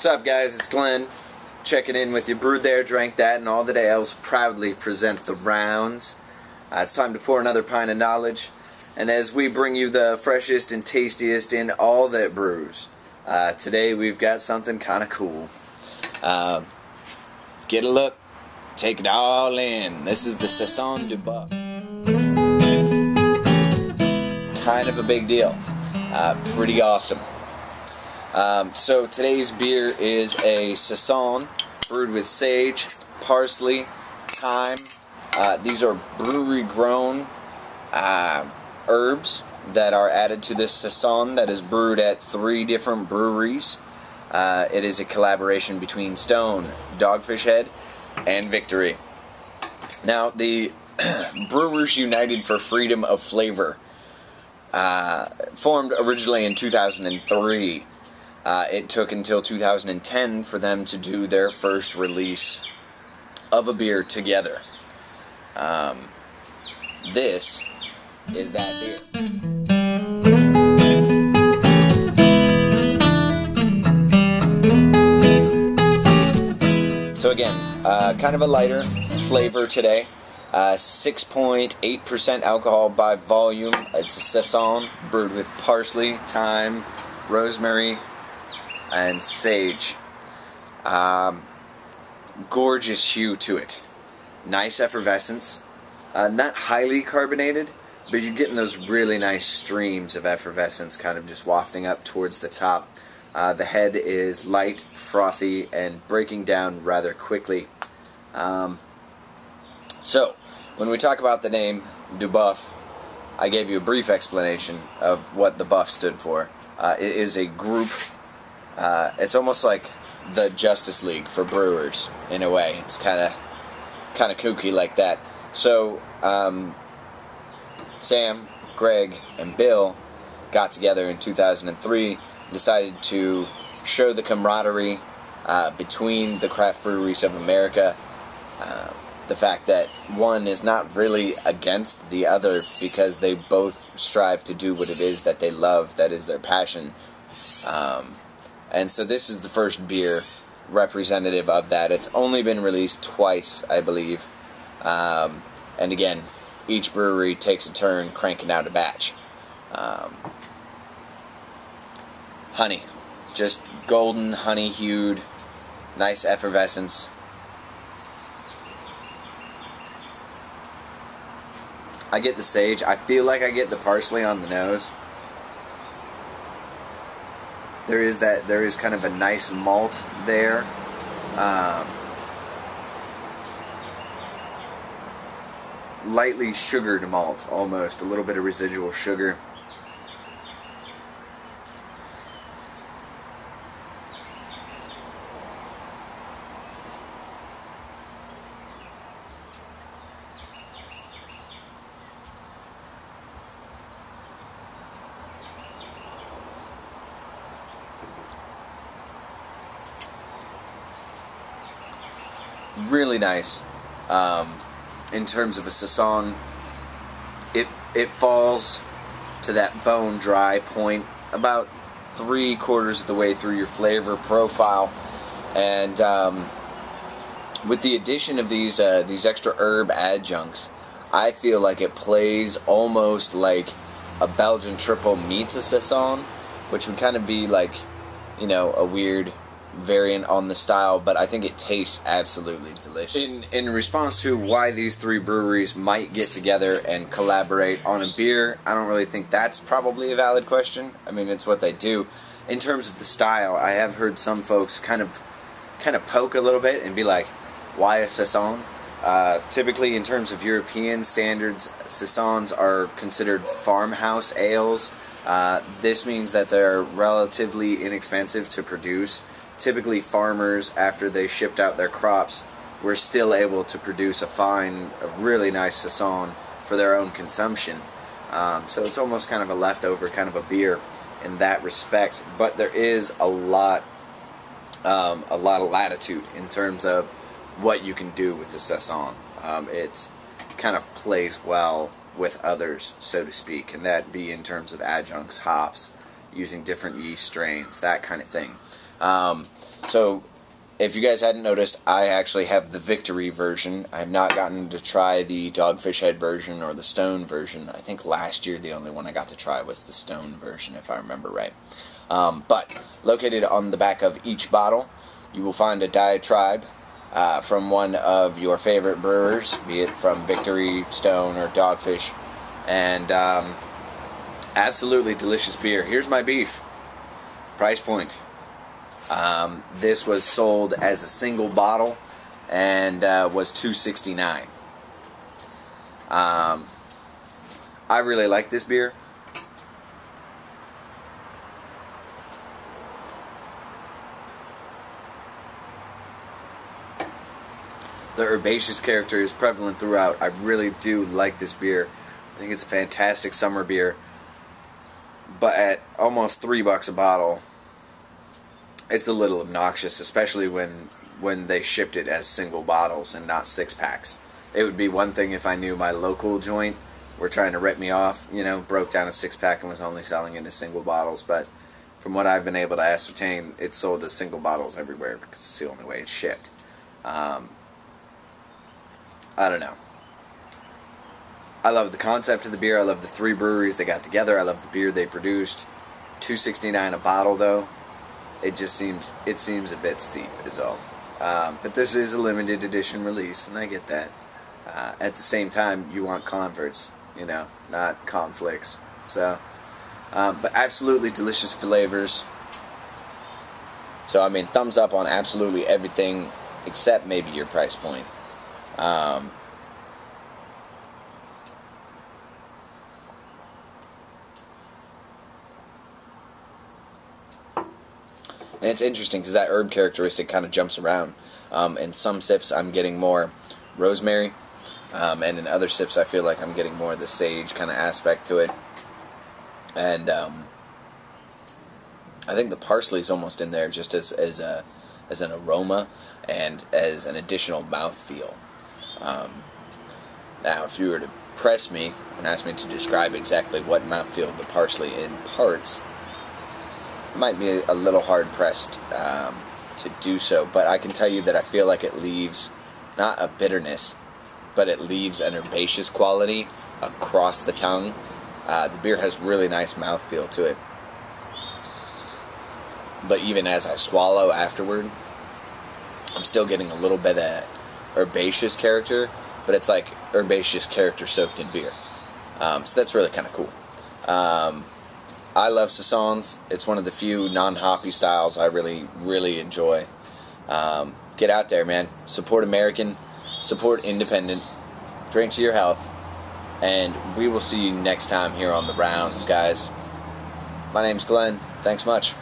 What's up, guys? It's Glenn checking in with you. Brewed There, Drank That, and all the ales proudly present the rounds. It's time to pour another pint of knowledge, and as we bring you the freshest and tastiest in all that brews, today we've got something kind of cool. Get a look, take it all in. This is the Saison Du BUFF. Kind of a big deal. Pretty awesome. So today's beer is a Saison brewed with sage, parsley, thyme. These are brewery grown herbs that are added to this Saison that is brewed at 3 different breweries. It is a collaboration between Stone, Dogfish Head, and Victory. Now, the Brewers United for Freedom of Flavor formed originally in 2003. It took until 2010 for them to do their first release of a beer together. This is that beer. So again, kind of a lighter flavor today. 6.8% alcohol by volume. It's a Saison brewed with parsley, thyme, rosemary, and sage. Gorgeous hue to it. Nice effervescence. Not highly carbonated, but you're getting those really nice streams of effervescence kind of just wafting up towards the top. The head is light, frothy, and breaking down rather quickly. So, when we talk about the name Du BUFF, I gave you a brief explanation of what the Buff stood for. It is a group. It's almost like the Justice League for brewers in a way. It's kind of kooky like that. So Sam, Greg, and Bill got together in 2003 and decided to show the camaraderie between the craft breweries of America. The fact that one is not really against the other because they both strive to do what it is that they love, that is their passion. And so this is the first beer representative of that. It's only been released twice, I believe. And again, each brewery takes a turn cranking out a batch. Honey. Just golden, honey-hued, nice effervescence. I get the sage. I feel like I get the parsley on the nose. There is kind of a nice malt there. Lightly sugared malt, almost. A little bit of residual sugar. Really nice. In terms of a Saison, it falls to that bone dry point about 3/4 of the way through your flavor profile, and with the addition of these extra herb adjuncts, I feel like it plays almost like a Belgian triple meets a Saison, which would kind of be like, you know, a weird variant on the style, but I think it tastes absolutely delicious. In response to why these 3 breweries might get together and collaborate on a beer, I don't really think that's probably a valid question. I mean, it's what they do. In terms of the style, I have heard some folks kind of poke a little bit and be like, why a Saison? Typically, in terms of European standards, Saisons are considered farmhouse ales. This means that they're relatively inexpensive to produce. Typically, farmers, after they shipped out their crops, were still able to produce a really nice Saison for their own consumption. So it's almost kind of a leftover kind of a beer in that respect. But there is a lot of latitude in terms of what you can do with the Saison. It kind of plays well with others, so to speak, and that be in terms of adjuncts, hops, using different yeast strains, that kind of thing. So, if you guys hadn't noticed, I actually have the Victory version. I have not gotten to try the Dogfish Head version or the Stone version. I think last year the only one I got to try was the Stone version, if I remember right. But located on the back of each bottle, you will find a diatribe from one of your favorite brewers, be it from Victory, Stone, or Dogfish. And absolutely delicious beer. Here's my beef. Price point. This was sold as a single bottle and was $2.69. I really like this beer. The herbaceous character is prevalent throughout. I really do like this beer. I think it's a fantastic summer beer. But at almost $3 a bottle, it's a little obnoxious, especially when they shipped it as single bottles and not 6-packs. It would be one thing if I knew my local joint were trying to rip me off, you know, broke down a 6-pack and was only selling it as single bottles. But from what I've been able to ascertain, it's sold as single bottles everywhere because it's the only way it's shipped. I don't know. I love the concept of the beer. I love the 3 breweries they got together. I love the beer they produced. $2.69 a bottle, though. It seems a bit steep, is all. But this is a limited edition release, and I get that. At the same time, you want converts, you know, not conflicts. So, but absolutely delicious flavors. So, I mean, thumbs up on absolutely everything except maybe your price point. And it's interesting because that herb characteristic kind of jumps around. In some sips I'm getting more rosemary, and in other sips I feel like I'm getting more of the sage kind of aspect to it. And I think the parsley is almost in there just as an aroma and as an additional mouthfeel. Now, if you were to press me and ask me to describe exactly what mouthfeel the parsley imparts, it might be a little hard-pressed to do so, but I can tell you that I feel like it leaves not a bitterness, but it leaves an herbaceous quality across the tongue. The beer has really nice mouthfeel to it. But even as I swallow afterward, I'm still getting a little bit of herbaceous character, but it's like herbaceous character soaked in beer. So that's really kind of cool. I love Saisons. It's one of the few non-hoppy styles I really, really enjoy. Get out there, man. Support American. Support independent. Drink to your health. And we will see you next time here on The Rounds, guys. My name's Glenn. Thanks much.